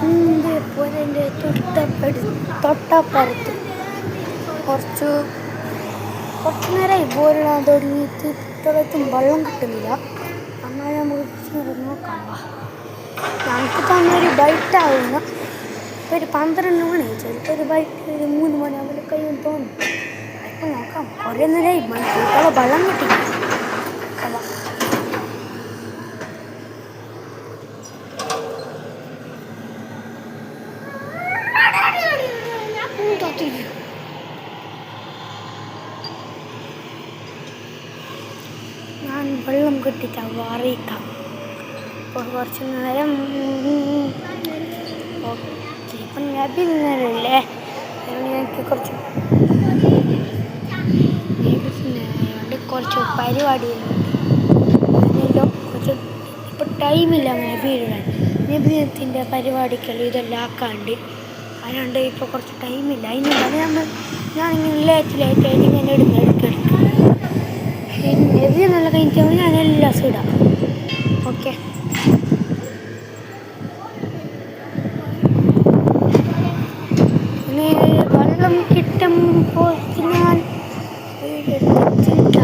എൻ്റെ പുരൻ്റെ തൊട്ടപ്പുറത്ത് കുറച്ച് നേരമായി ബോറിടാൻ തുടങ്ങിയിട്ട് ഇത്രത്തും വെള്ളം കിട്ടുന്നില്ല. എന്നാൽ നമുക്ക് നോക്കാം. ഞങ്ങൾക്ക് തന്നെ ഒരു ബൈറ്റാവുന്ന ഒരു 12 മണി, ചിലപ്പോൾ ഒരു ബൈറ്റ് ഒരു 3 മണി അവരുടെ കയ്യിൽ തോന്നും. അപ്പോൾ നോക്കാം. കുറേ നേരമായി മണിക്കൂട്ടോളം വെള്ളം കിട്ടില്ല. ഞാൻ വെള്ളം കിട്ടിയിട്ട് അറിയിക്കാം. ഇപ്പോൾ കുറച്ച് നേരം ഓക്കെ. ഇപ്പം നേരമില്ലേ, എനിക്ക് കുറച്ച് പരിപാടികളുണ്ട്. കുറച്ച് ഇപ്പോൾ ടൈമില്ല അങ്ങനെ വീടിടാൻ. നബിദിനത്തിൻ്റെ പരിപാടികൾ ഇതെല്ലാം ആക്കാണ്ട്, അതുകൊണ്ട് ഇപ്പോൾ കുറച്ച് ടൈമില്ല. അതിനുള്ള ഞാനിങ്ങനെ ലേറ്റായിട്ട് ഇങ്ങനെ എടുക്കും. നബി നല്ല കഴിഞ്ഞാൽ ഞാൻ എല്ലാം ഇടാം. ഓക്കെ. വെള്ളം കിട്ടുമ്പോൾ ഞാൻ വീടെടുത്തിട്ട്